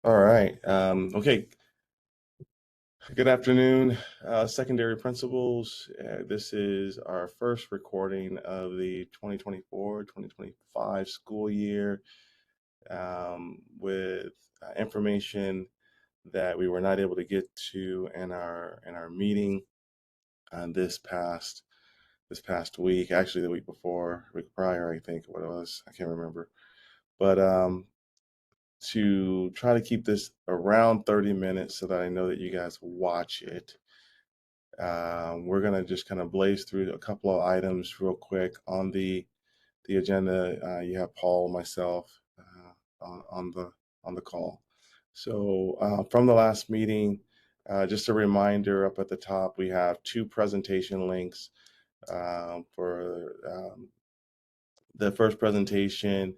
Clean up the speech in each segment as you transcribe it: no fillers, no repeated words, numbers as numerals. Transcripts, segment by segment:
All right. Okay. Good afternoon, secondary principals. This is our first recording of the 2024-2025 school year with information that we were not able to get to in our meeting this past week. Actually, the week before, week prior, I think what it was. I can't remember. But to try to keep this around 30 minutes so that I know that you guys watch it. We're going to just kind of blaze through a couple of items real quick on the agenda. You have Paul, myself on the call. So from the last meeting, just a reminder up at the top, we have two presentation links for the first presentation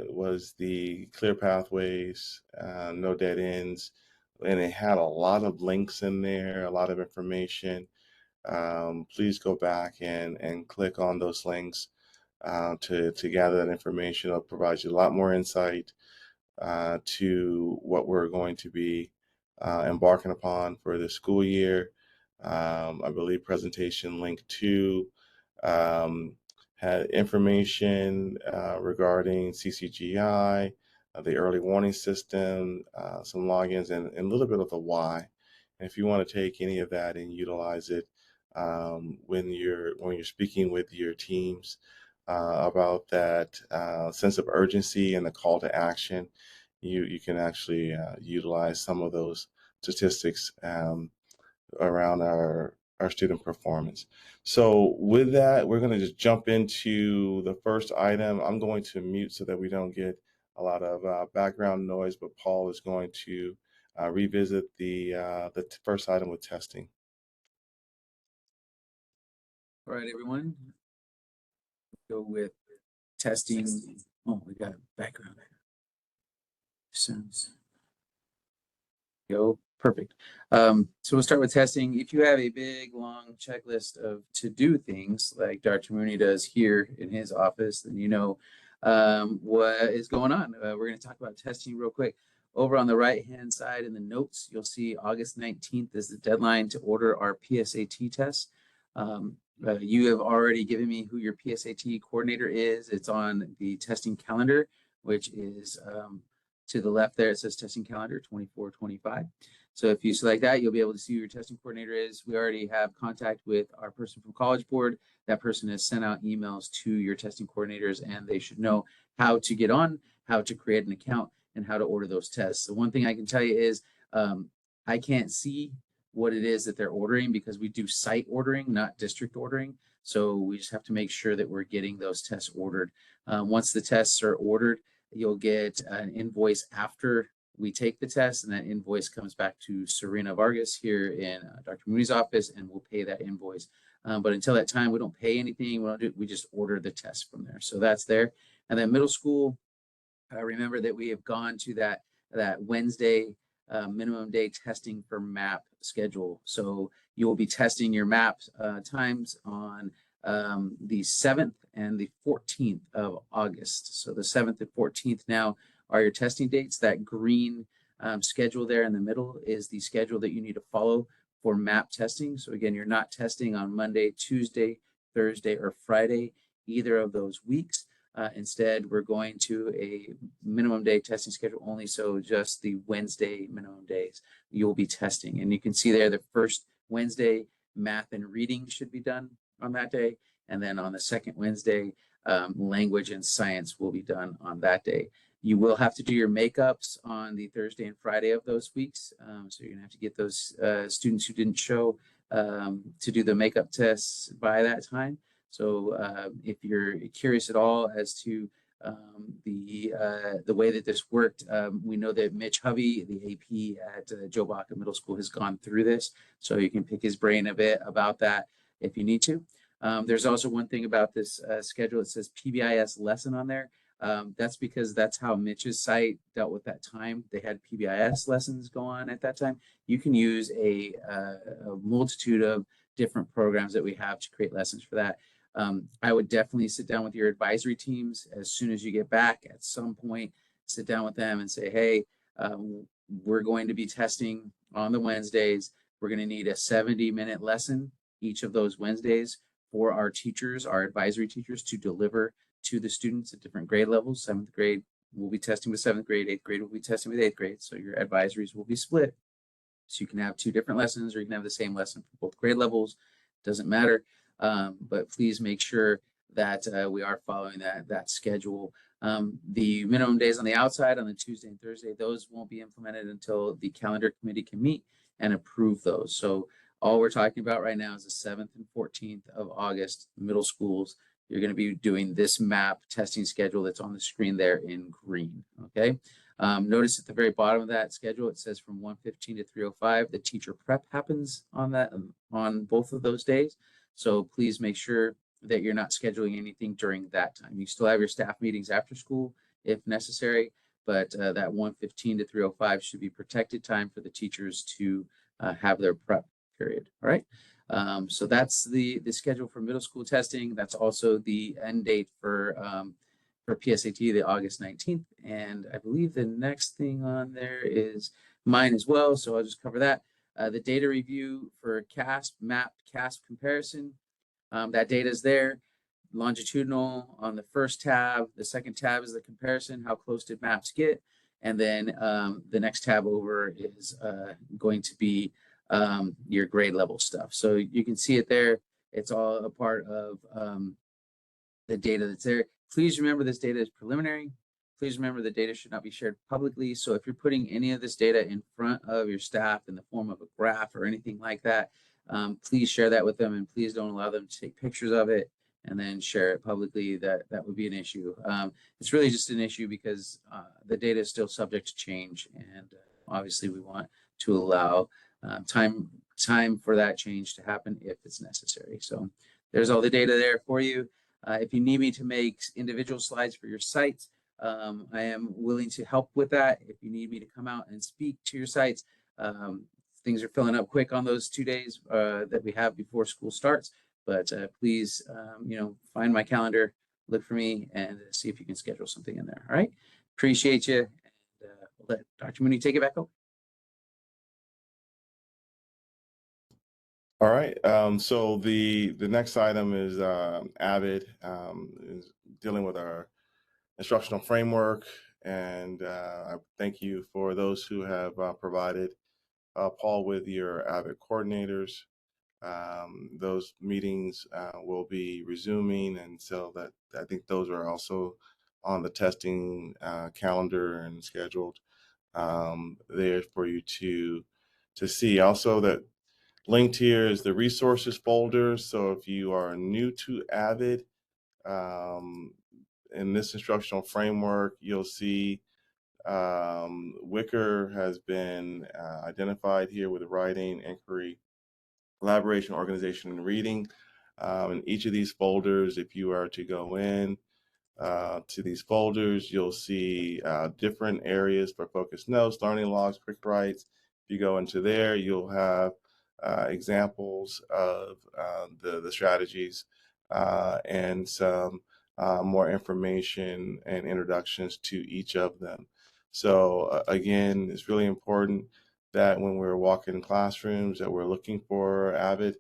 was the clear pathways, no dead ends, and it had a lot of links in there, a lot of information. Please go back and click on those links to gather that information. It'll provide you a lot more insight to what we're going to be embarking upon for the school year. I believe presentation link 2 had information regarding CCGI, the early warning system, some logins, and a little bit of the why. And if you want to take any of that and utilize it when you're speaking with your teams about that sense of urgency and the call to action, you can actually utilize some of those statistics around our student performance. So with that, we're going to just jump into the first item. I'm going to mute so that we don't get a lot of background noise, but Paul is going to revisit the first item with testing. All right, everyone. Go with testing. Oh, we got background sounds. Go. Perfect. So we'll start with testing. If you have a big, long checklist of to-do things like Dr. Mooney does here in his office, then you know what is going on. We're going to talk about testing real quick. Over on the right-hand side in the notes, you'll see August 19th is the deadline to order our PSAT tests. You have already given me who your PSAT coordinator is. It's on the testing calendar, which is to the left there. It says testing calendar 24-25. So if you select that, you'll be able to see who your testing coordinator is. We already have contact with our person from College Board. That person has sent out emails to your testing coordinators, and they should know how to get on, how to create an account, and how to order those tests. So one thing I can tell you is I can't see what it is that they're ordering because we do site ordering, not district ordering. So we just have to make sure that we're getting those tests ordered. Once the tests are ordered, you'll get an invoice after we take the test, and that invoice comes back to Serena Vargas here in Dr. Mooney's office, and we'll pay that invoice. But until that time, we don't pay anything. We just order the test from there. So that's there. And then middle school, remember that we have gone to that Wednesday minimum day testing for MAP schedule. So you will be testing your MAP times on the 7th and the 14th of August. So the 7th and 14th now are your testing dates. That green schedule there in the middle is the schedule that you need to follow for MAP testing. So again, you're not testing on Monday, Tuesday, Thursday, or Friday, either of those weeks. Instead, we're going to a minimum day testing schedule only, so just the Wednesday minimum days you'll be testing. And you can see there the first Wednesday, math and reading should be done on that day. And then on the second Wednesday, language and science will be done on that day. You will have to do your makeups on the Thursday and Friday of those weeks. So you're going to have to get those students who didn't show to do the makeup tests by that time. So if you're curious at all as to the way that this worked, we know that Mitch Hovey, the AP at Joe Baca Middle School, has gone through this. So you can pick his brain a bit about that if you need to. There's also one thing about this schedule. It says PBIS lesson on there. That's because that's how Mitch's site dealt with that time. They had PBIS lessons go on at that time. You can use a multitude of different programs that we have to create lessons for that. I would definitely sit down with your advisory teams as soon as you get back. At some point, sit down with them and say, hey, We're going to be testing on the Wednesdays. We're going to need a 70-minute lesson each of those Wednesdays for our teachers, our advisory teachers, to deliver to the students at different grade levels. Seventh grade will be testing with seventh grade, eighth grade will be testing with eighth grade. So your advisories will be split. So you can have two different lessons, or you can have the same lesson for both grade levels. Doesn't matter. But please make sure that we are following that schedule. The minimum days on the outside on the Tuesday and Thursday, those won't be implemented until the calendar committee can meet and approve those. So all we're talking about right now is the 7th and 14th of August, middle schools. You're going to be doing this MAP testing schedule that's on the screen there in green, okay? Notice at the very bottom of that schedule, it says from 1:15 to 3:05. The teacher prep happens on that on both of those days. So please make sure that you're not scheduling anything during that time. You still have your staff meetings after school if necessary, but that 1:15 to 3:05 should be protected time for the teachers to have their prep period. All right. So that's the schedule for middle school testing. That's also the end date for PSAT, the August 19th. And I believe the next thing on there is mine as well. So I'll just cover that. The data review for CASP, MAP, CASP comparison. That data is there. Longitudinal on the first tab. The second tab is the comparison. How close did MAPs get? And then the next tab over is going to be your grade level stuff. So you can see it there. It's all a part of the data that's there. Please remember this data is preliminary. Please remember the data should not be shared publicly. So if you're putting any of this data in front of your staff in the form of a graph or anything like that, please share that with them, and please don't allow them to take pictures of it and then share it publicly. That would be an issue. It's really just an issue because the data is still subject to change, and obviously we want to allow time for that change to happen if it's necessary. So there's all the data there for you. If you need me to make individual slides for your sites, I am willing to help with that. If you need me to come out and speak to your sites, things are filling up quick on those 2 days that we have before school starts. But please, find my calendar, look for me, and see if you can schedule something in there. All right. Appreciate you. And we'll let Dr. Mooney take it back over. All right. So the next item is Avid, is dealing with our instructional framework, and I thank you for those who have provided Paul with your Avid coordinators. Those meetings will be resuming, and so that I think those are also on the testing calendar and scheduled there for you to see. Also, that linked here is the resources folder. So if you are new to Avid, in this instructional framework, you'll see Wicker has been identified here with writing, inquiry, collaboration, organization, and reading. In each of these folders, if you are to go in to these folders, you'll see different areas for focus notes, learning logs, quick writes. If you go into there, you'll have examples of the strategies and some more information and introductions to each of them. So again, it's really important that when we're walking classrooms that we're looking for Avid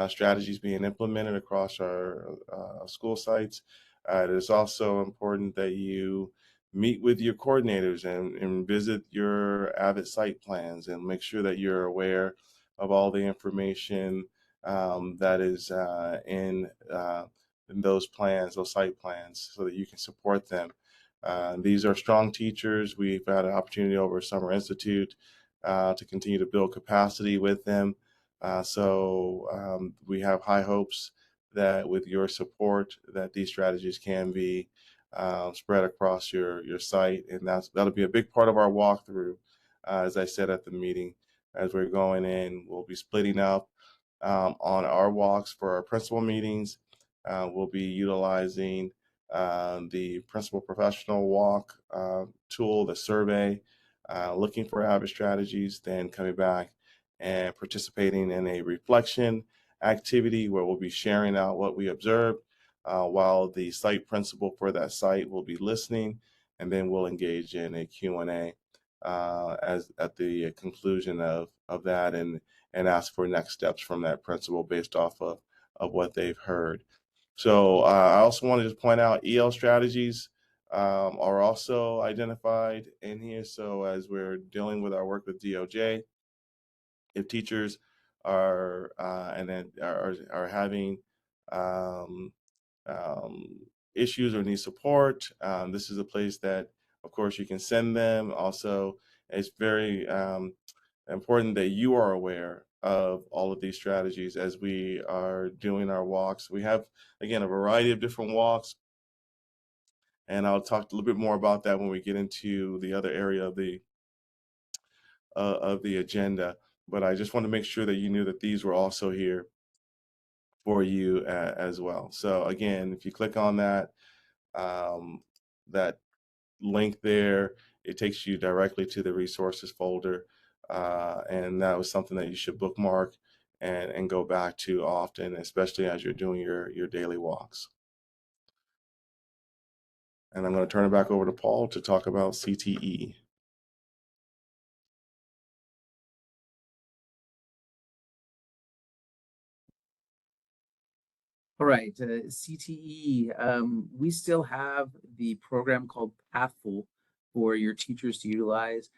strategies being implemented across our school sites. It is also important that you meet with your coordinators and visit your Avid site plans and make sure that you're aware of all the information that is in those plans, those site plans, so that you can support them. These are strong teachers. We've had an opportunity over Summer Institute to continue to build capacity with them. So we have high hopes that with your support that these strategies can be spread across your site, and that'll be a big part of our walkthrough. As I said at the meeting, as we're going in, we'll be splitting up on our walks for our principal meetings. We'll be utilizing the principal professional walk tool, the survey, looking for Avid strategies, then coming back and participating in a reflection activity where we'll be sharing out what we observed while the site principal for that site will be listening, and then we'll engage in a Q&A as at the conclusion of that, and ask for next steps from that principal based off of what they've heard. So I also want to just point out EL strategies are also identified in here. So as we're dealing with our work with DOJ, if teachers are and then are having um, issues or need support, this is a place that, of course, you can send them. Also, it's very important that you are aware of all of these strategies as we are doing our walks. We have, again, a variety of different walks, and I'll talk a little bit more about that when we get into the other area of the agenda. But I just want to make sure that you knew that these were also here for you as well. So again, if you click on um, that link there, it takes you directly to the resources folder. And that was something that you should bookmark and go back to often, especially as you're doing your daily walks. And I'm going to turn it back over to Paul to talk about CTE. All right, CTE. We still have the program called Pathful for your teachers to utilize.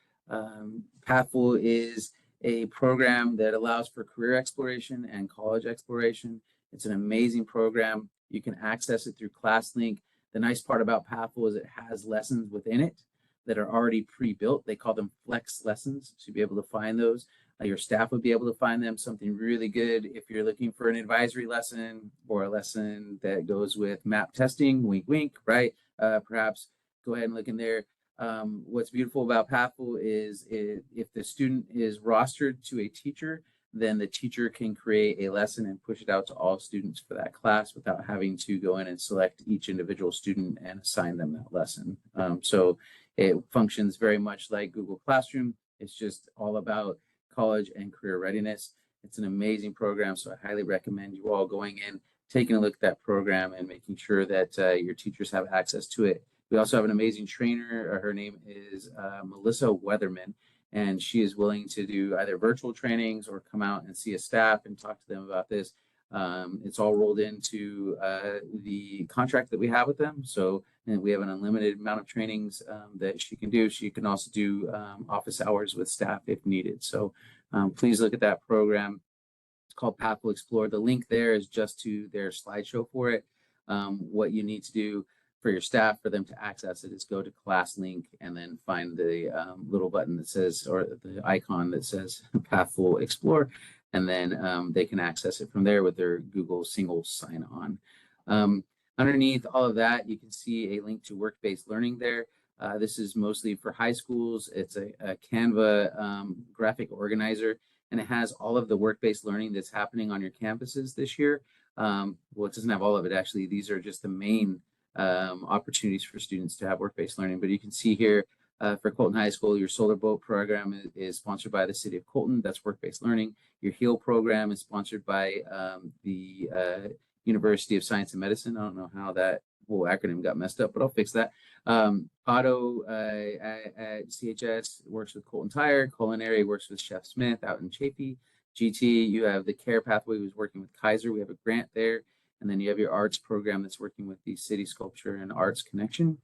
Pathful is a program that allows for career exploration and college exploration. It's an amazing program. You can access it through ClassLink. The nice part about Pathful is it has lessons within it that are already pre-built. They call them flex lessons, so you'll be able to find those. Your staff would be able to find them something really good if you're looking for an advisory lesson or a lesson that goes with map testing, wink, wink, right? Perhaps go ahead and look in there. What's beautiful about Pathful is if the student is rostered to a teacher, then the teacher can create a lesson and push it out to all students for that class without having to go in and select each individual student and assign them that lesson. So it functions very much like Google Classroom. It's just all about college and career readiness. It's an amazing program, so I highly recommend you all going in, taking a look at that program, and making sure that your teachers have access to it. We also have an amazing trainer. Her name is Melissa Weatherman, and she is willing to do either virtual trainings or come out and see a staff and talk to them about this. It's all rolled into the contract that we have with them. So and we have an unlimited amount of trainings that she can do. She can also do office hours with staff if needed. So please look at that program. It's called Pathful Explore. The link there is just to their slideshow for it. What you need to do for your staff for them to access it is go to ClassLink and then find the little button that says, or the icon that says Pathful Explore, and then they can access it from there with their Google single sign-on. Underneath all of that, you can see a link to work-based learning there. This is mostly for high schools. It's a Canva graphic organizer, and it has all of the work-based learning that's happening on your campuses this year. Well, it doesn't have all of it, actually. These are just the main opportunities for students to have work-based learning. But you can see here for Colton High School, your Solar Boat program is sponsored by the City of Colton. That's work-based learning. Your HEAL program is sponsored by the University of Science and Medicine. I don't know how that whole acronym got messed up, but I'll fix that. Otto at CHS works with Colton Tire. Culinary works with Chef Smith out in Chafee. GT, you have the Care Pathway, who's working with Kaiser. We have a grant there. And then you have your arts program that's working with the City Sculpture and Arts Connection.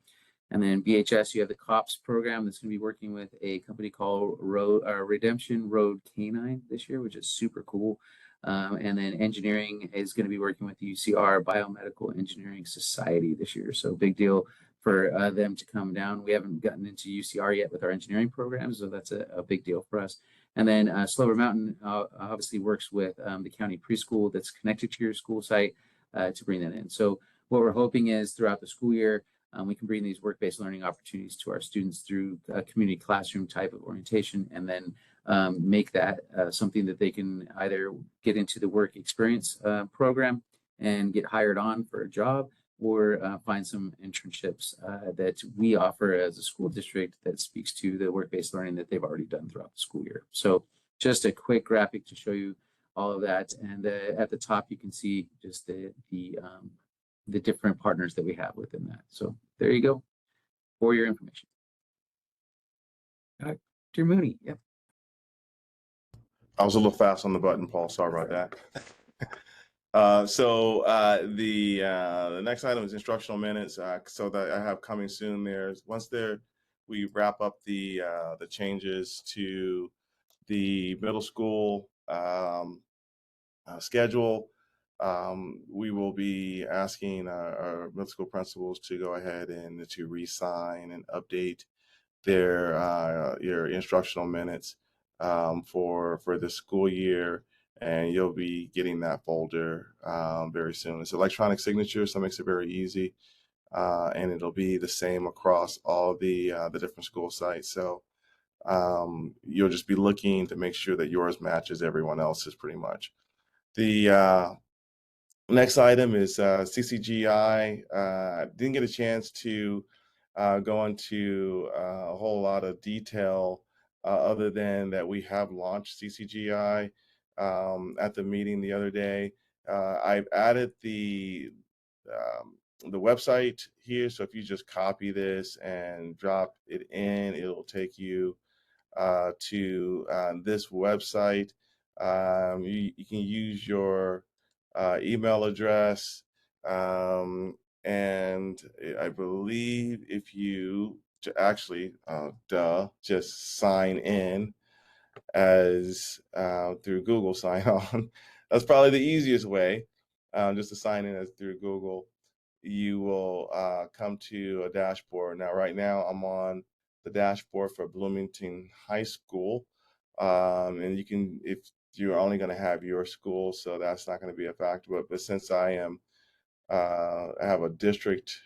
And then BHS, you have the COPS program that's going to be working with a company called Redemption Road Canine this year, which is super cool. And then engineering is going to be working with the UCR Biomedical Engineering Society this year. So big deal for them to come down. We haven't gotten into UCR yet with our engineering programs, so that's a big deal for us. And then Slover Mountain obviously works with the county preschool that's connected to your school site to bring that in. So what we're hoping is throughout the school year, we can bring these work-based learning opportunities to our students through a community classroom type of orientation, and then make that something that they can either get into the work experience program and get hired on for a job, or find some internships that we offer as a school district that speaks to the work-based learning that they've already done throughout the school year. So just a quick graphic to show you all of that. And at the top, you can see just the different partners that we have within that. So there you go for your information. All right. Dr. Mooney. Yep. I was a little fast on the button, Paul. Sorry about that. The next item is instructional minutes. So that I have coming soon. We wrap up the changes to the middle school schedule. We will be asking our middle school principals to go ahead and to re-sign and update your instructional minutes for the school year, and you'll be getting that folder very soon. It's electronic signature, so it makes it very easy, and it'll be the same across all the different school sites. So you'll just be looking to make sure that yours matches everyone else's pretty much. The next item is CCGI. Didn't get a chance to go into a whole lot of detail other than that we have launched CCGI at the meeting the other day. I've added the website here, so if you just copy this and drop it in, it'll take you to this website. You can use your email address, and I believe if you actually, just sign in as through Google sign on. That's probably the easiest way, just to sign in as through Google. You will come to a dashboard. Now, right now, I'm on the dashboard for Bloomington High School, and you can, if you're only going to have your school, so that's not going to be a factor. But since I have a district,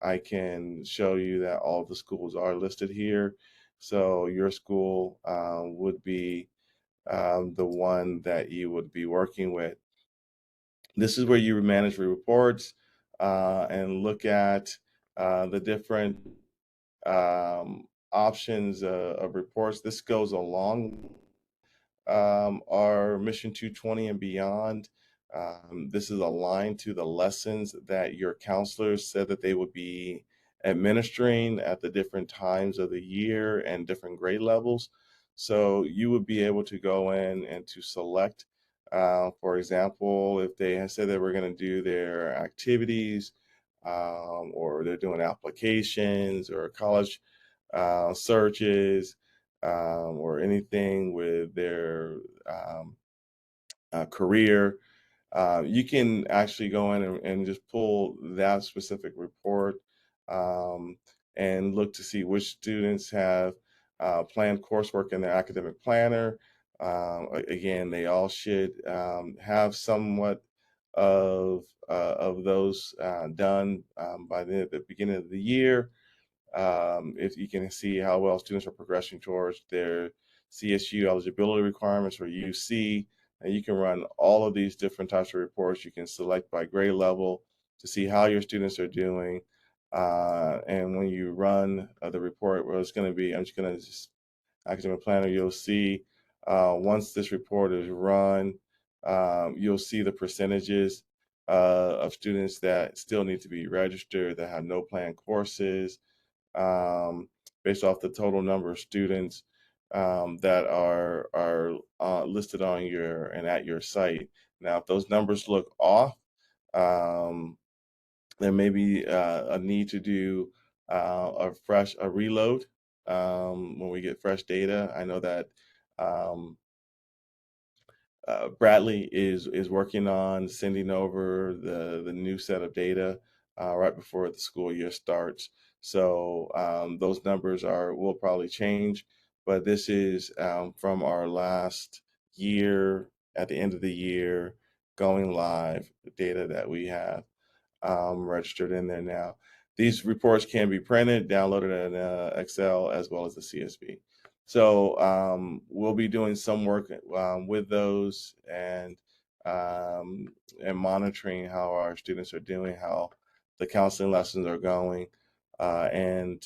I can show you that all the schools are listed here. So your school would be the one that you would be working with. This is where you manage the reports and look at the different options of reports. This goes along our Mission 220 and beyond. This is aligned to the lessons that your counselors said that they would be administering at the different times of the year and different grade levels. So you would be able to go in and to select, for example, if they had said they were going to do their activities, or they're doing applications or college searches, or anything with their career, you can actually go in and just pull that specific report, um, and look to see which students have planned coursework in their academic planner. Again, they all should have somewhat of those done by the beginning of the year. If you can see how well students are progressing towards their CSU eligibility requirements or UC, and you can run all of these different types of reports. You can select by grade level to see how your students are doing. And when you run the report, well, it's going to be, I'm just going to just academic planner, you'll see once this report is run, you'll see the percentages of students that still need to be registered, that have no planned courses, um, based off the total number of students that are listed on your and at your site. Now, if those numbers look off, um, there may be a need to do a reload when we get fresh data. I know that um, Bradley is working on sending over the new set of data right before the school year starts. So those numbers will probably change, but this is from our last year at the end of the year going live, the data that we have registered in there now. These reports can be printed, downloaded in Excel as well as the CSV. So we'll be doing some work with those and monitoring how our students are doing, how the counseling lessons are going, and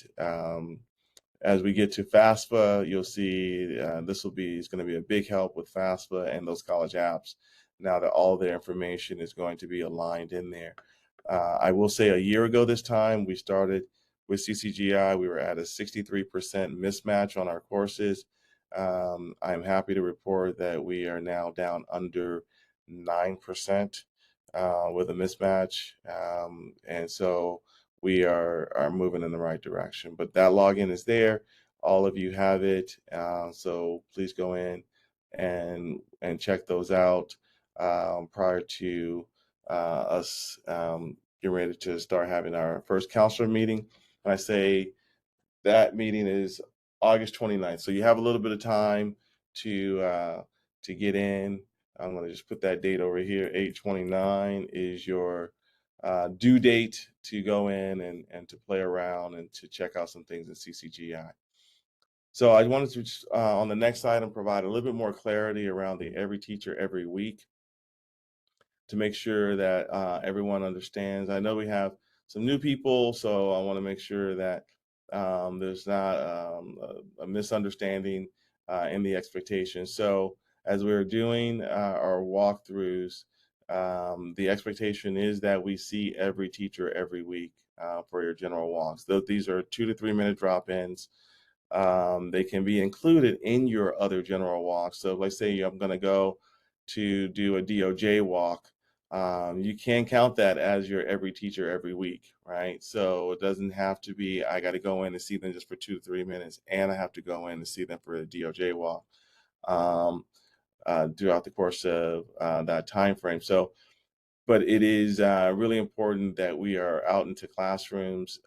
as we get to FAFSA, you'll see this is going to be a big help with FAFSA and those college apps. Now that all their information is going to be aligned in there. I will say a year ago this time, we started with CCGI. We were at a 63% mismatch on our courses. I'm happy to report that we are now down under 9% with a mismatch. And so we are moving in the right direction. But that login is there. All of you have it. So please go in and check those out prior to us getting ready to start having our first counselor meeting. And I say that meeting is August 29th. So you have a little bit of time to get in. I'm going to just put that date over here. 8/29 is your due date to go in and to play around and to check out some things in CCGI. So I wanted to on the next item provide a little bit more clarity around the every teacher every week to make sure that everyone understands. I know we have some new people, so I want to make sure that there's not a misunderstanding in the expectations. So as we're doing our walkthroughs, the expectation is that we see every teacher every week for your general walks. Though these are 2 to 3 minute drop-ins, they can be included in your other general walks. So let's say I'm going to go to do a DOJ walk. You can count that as your every teacher every week, right? So it doesn't have to be, I got to go in and see them just for 2 to 3 minutes, and I have to go in and see them for a DOJ walk throughout the course of that time frame. So but it is really important that we are out into classrooms.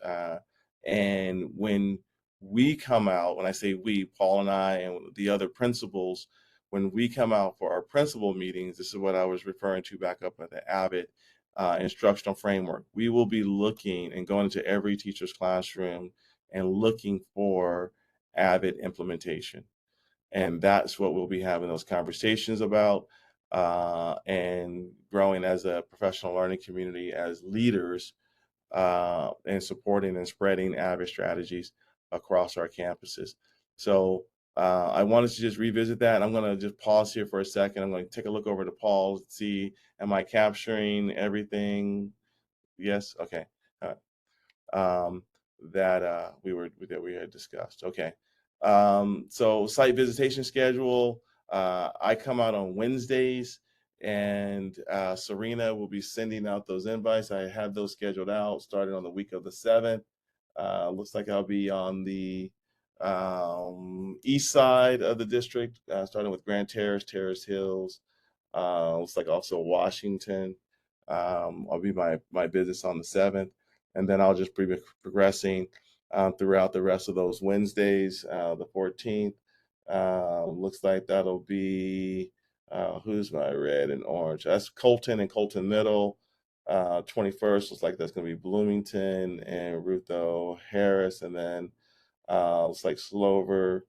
And when we come out, when I say we, Paul and I, and the other principals, when we come out for our principal meetings, this is what I was referring to back up at the Abbott instructional framework. We will be looking and going into every teacher's classroom and looking for Abbott implementation. And that's what we'll be having those conversations about and growing as a professional learning community as leaders and supporting and spreading Avid strategies across our campuses. So I wanted to just revisit that. I'm going to just pause here for a second. I'm going to take a look over to Paul to see, am I capturing everything? Yes. Okay. Uh, um, that we had discussed. Okay. So site visitation schedule. I come out on Wednesdays, and Serena will be sending out those invites. I have those scheduled out starting on the week of the 7th. Looks like I'll be on the east side of the district, starting with Grand Terrace, Terrace Hills. Looks like also Washington. I'll be my business on the 7th, and then I'll just be progressing throughout the rest of those Wednesdays. The 14th looks like that'll be who's my red and orange? That's Colton and Colton Middle. 21st looks like that's going to be Bloomington and Rutho Harris, and then looks like Slover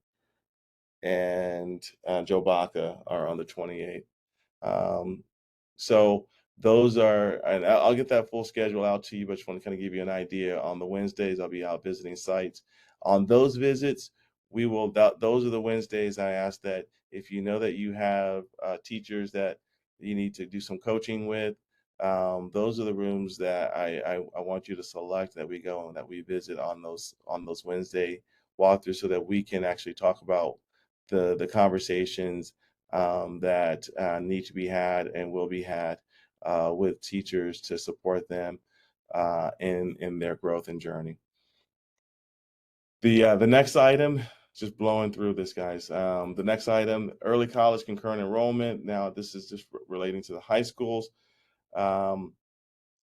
and Joe Baca are on the 28th. Um, so those are, and I'll get that full schedule out to you, but just want to kind of give you an idea. On the Wednesdays, I'll be out visiting sites. On those visits, we will, those are the Wednesdays I ask that if you know that you have teachers that you need to do some coaching with, those are the rooms that I want you to select that we go and that we visit on those Wednesday walkthroughs so that we can actually talk about the conversations that need to be had and will be had with teachers to support them in their growth and journey. The next item, just blowing through this, guys. The next item, early college concurrent enrollment. Now, this is just relating to the high schools. Um,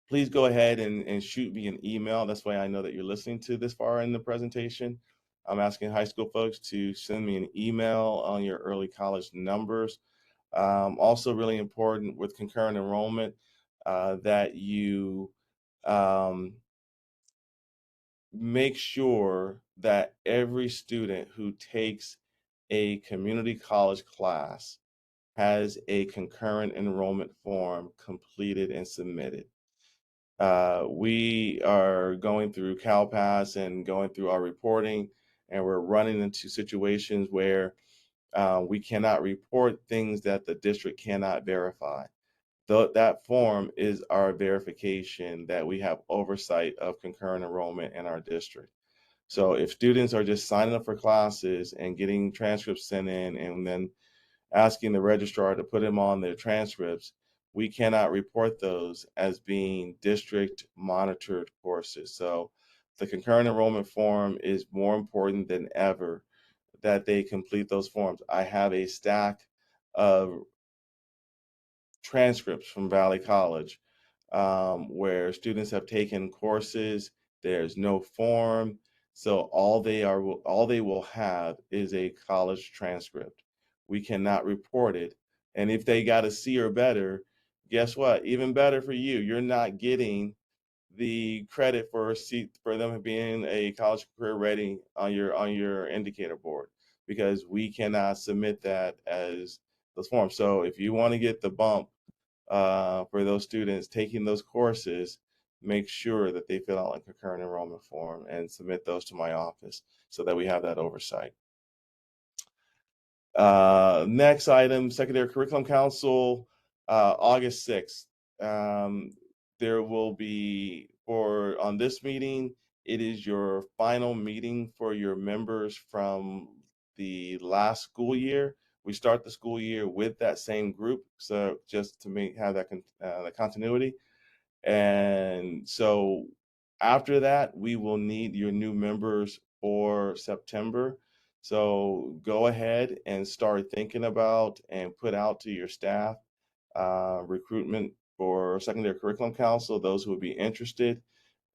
Please go ahead and shoot me an email. That's why I know that you're listening to this far in the presentation. I'm asking high school folks to send me an email on your early college numbers. Also really important with concurrent enrollment that you um, make sure that every student who takes a community college class has a concurrent enrollment form completed and submitted. We are going through CalPass and going through our reporting, and we're running into situations where we cannot report things that the district cannot verify. That form is our verification that we have oversight of concurrent enrollment in our district. So if students are just signing up for classes and getting transcripts sent in and then asking the registrar to put them on their transcripts, we cannot report those as being district monitored courses. So the concurrent enrollment form is more important than ever that they complete those forms. I have a stack of transcripts from Valley College where students have taken courses. There's no form, so all they will have is a college transcript. We cannot report it, and if they got a C or better, guess what? Even better for you. You're not getting the credit for a seat for them being a college career rating on your indicator board because we cannot submit that as those forms. So if you want to get the bump for those students taking those courses, make sure that they fill out a concurrent enrollment form and submit those to my office so that we have that oversight. Next item, Secondary Curriculum Council, August 6th. Um, there will be, on this meeting, it is your final meeting for your members from the last school year. We start the school year with that same group, so just to have that the continuity. And so after that, we will need your new members for September. So go ahead and start thinking about and put out to your staff recruitment for Secondary Curriculum Council, those who would be interested,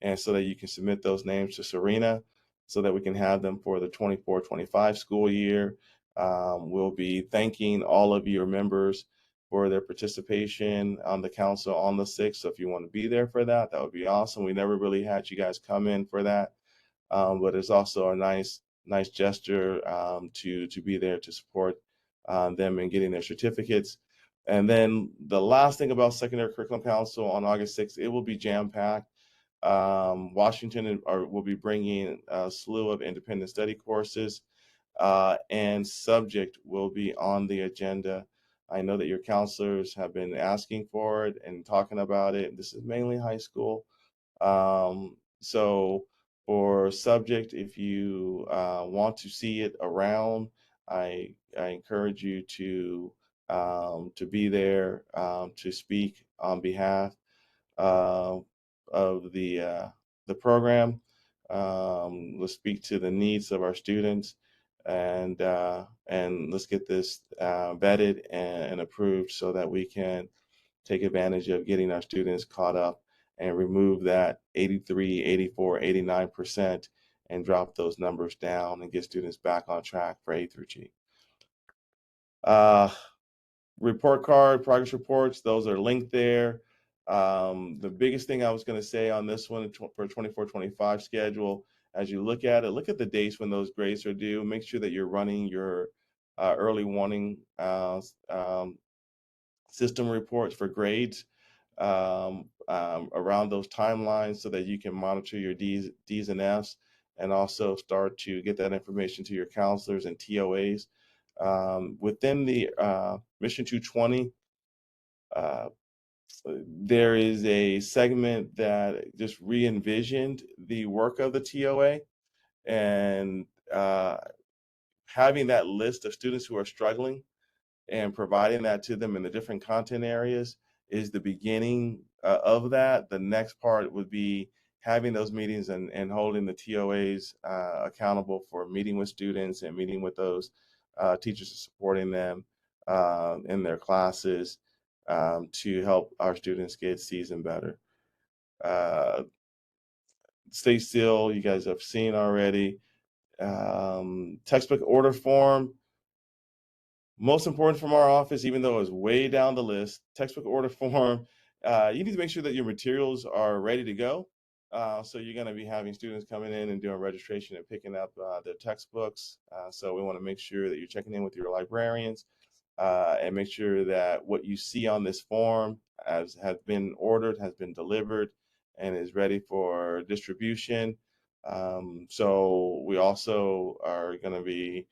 and so that you can submit those names to Serena so that we can have them for the 24-25 school year. We'll be thanking all of your members for their participation on the council on the 6th. So if you want to be there for that, that would be awesome. We never really had you guys come in for that, but it's also a nice gesture to be there to support them in getting their certificates. And then the last thing about Secondary Curriculum Council on August 6th, it will be jam-packed. Washington will be bringing a slew of independent study courses, and subject will be on the agenda. I know that your counselors have been asking for it and talking about it. This is mainly high school. So for subject, if you want to see it around, I encourage you to be there to speak on behalf uh, of the program. Let's speak to the needs of our students, and let's get this vetted and approved so that we can take advantage of getting our students caught up and remove that 83, 84, 89% and drop those numbers down and get students back on track for A through G. Uh, Report card, progress reports, those are linked there. The biggest thing I was going to say on this one for 24-25 schedule, as you look at it, look at the dates when those grades are due. Make sure that you're running your early warning system reports for grades around those timelines so that you can monitor your D's and F's and also start to get that information to your counselors and TOAs. Within the Mission 220, uh, there is a segment that just re-envisioned the work of the TOA, and having that list of students who are struggling and providing that to them in the different content areas is the beginning of that. The next part would be having those meetings and holding the TOAs accountable for meeting with students and meeting with those teachers and supporting them in their classes to help our students get seasoned better. Uh, Stay still, you guys have seen already. Textbook order form, most important from our office, even though it's way down the list, textbook order form. You need to make sure that your materials are ready to go. So you're going to be having students coming in and doing registration and picking up their textbooks. So we want to make sure that you're checking in with your librarians and make sure that what you see on this form has been ordered, has been delivered, and is ready for distribution. So we also are going to be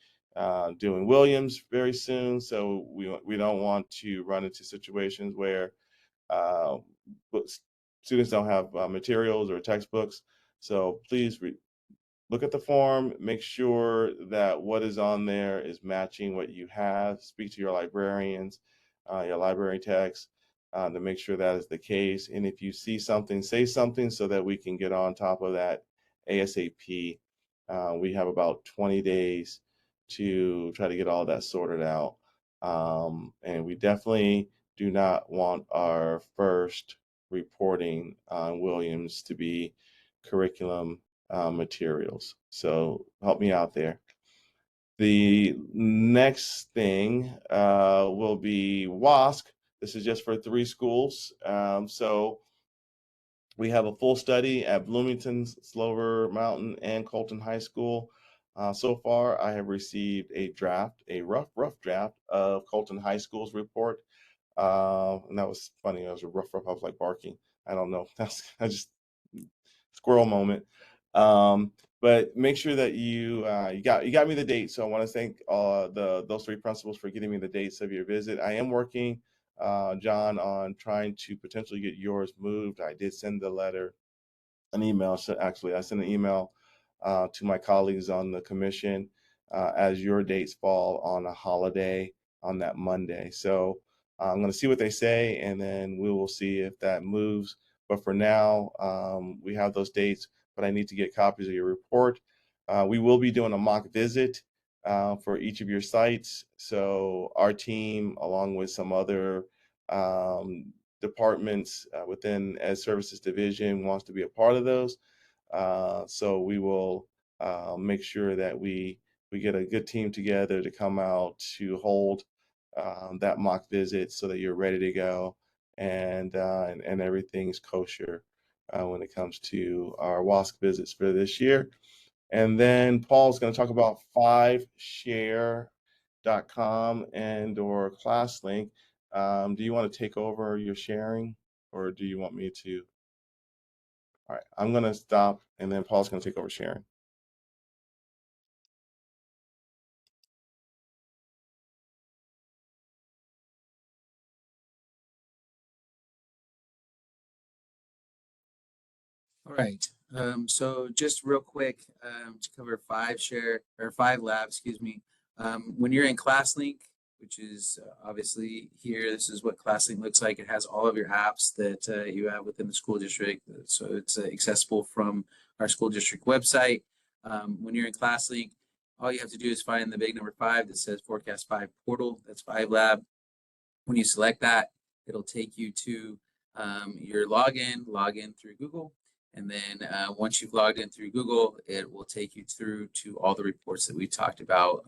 doing Williams very soon. So we don't want to run into situations where uh, students don't have materials or textbooks. So please look at the form, make sure that what is on there is matching what you have. Speak to your librarians, your library techs, to make sure that is the case. And if you see something, say something so that we can get on top of that ASAP. We have about 20 days to try to get all that sorted out. And we definitely do not want our first reporting on Williams to be curriculum materials. So help me out there. The next thing will be WASC. This is just for 3 schools. So we have a full study at Bloomington, Slover Mountain, and Colton High School. So far, I have received a draft, a rough draft of Colton High School's report. And that was funny. I was a rough. I was like barking. I don't know. I just squirrel moment. But make sure that you got me the date. So I want to thank those 3 principals for getting me the dates of your visit. I am working, John, on trying to potentially get yours moved. I did send the letter, an email. So actually, I sent an email to my colleagues on the commission as your dates fall on a holiday on that Monday. So I'm going to see what they say, and then we will see if that moves. But for now, we have those dates, but I need to get copies of your report. We will be doing a mock visit for each of your sites. So our team, along with some other departments within Ed Services Division, wants to be a part of those. So we will make sure that we get a good team together to come out to hold that mock visit so that you're ready to go and everything's kosher when it comes to our WASC visits for this year. And then Paul's going to talk about 5share.com and or ClassLink. Do you want to take over your sharing, or do you want me to? All right, I'm going to stop, and then Paul's going to take over sharing. All right. So just real quick, to cover 5 lab, excuse me. When you're in ClassLink, which is obviously here, this is what ClassLink looks like. It has all of your apps that you have within the school district. So it's accessible from our school district website. When you're in ClassLink, all you have to do is find the big number 5 that says Forecast 5 portal. That's 5lab. When you select that, it'll take you to your login through Google. And then once you've logged in through Google, it will take you through to all the reports that we talked about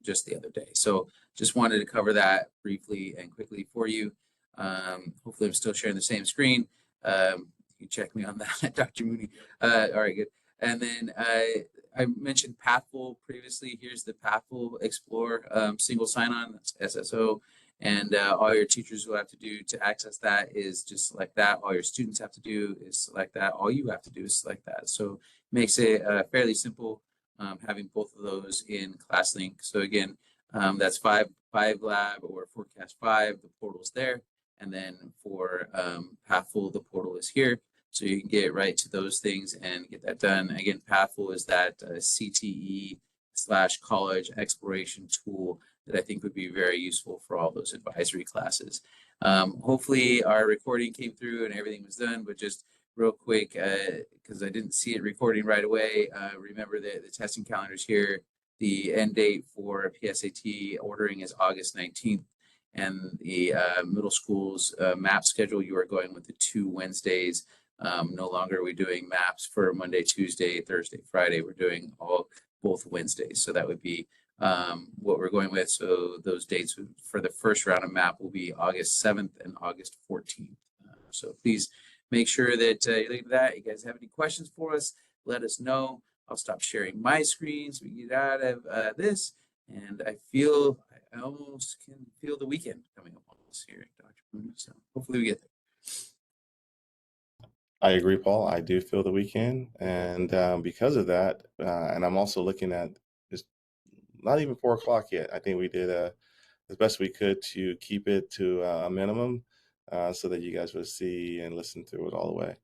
just the other day. So just wanted to cover that briefly and quickly for you. Hopefully I'm still sharing the same screen. You can check me on that, Dr. Mooney. All right, good. And then I mentioned Pathful previously. Here's the Pathful Explore single sign-on, that's SSO. And all your teachers will have to do to access that is just select that. All your students have to do is select that. All you have to do is select that. So it makes it fairly simple having both of those in ClassLink. So again, that's 5lab or Forecast 5, the portal's there. And then for Pathful, the portal is here. So you can get right to those things and get that done. Again, Pathful is that CTE/college exploration tool that I think would be very useful for all those advisory classes. Hopefully our recording came through and everything was done, but just real quick, because I didn't see it recording right away, remember that the testing calendar is here. The end date for PSAT ordering is August 19th. And the middle school's map schedule, you are going with the 2 Wednesdays. No longer are we doing maps for Monday, Tuesday, Thursday, Friday. We're doing both Wednesdays. So that would be what we're going with. So those dates for the first round of map will be August 7th and August 14th. So please make sure that you look at that. You guys have any questions for us, let us know. I'll stop sharing my screen so we can get out of this. And I almost can feel the weekend coming up on us here, Dr. Mooney. So hopefully we get there. I agree, Paul. I do feel the weekend, and because of that, and I'm also looking at it's not even 4 o'clock yet. I think we did as best we could to keep it to a minimum, so that you guys would see and listen through it all the way.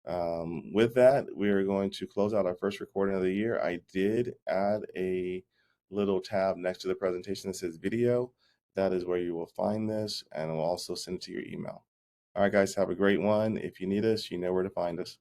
With that, we are going to close out our first recording of the year. I did add a little tab next to the presentation that says video. That is where you will find this, and we'll also send it to your email. All right, guys, have a great one. If you need us, you know where to find us.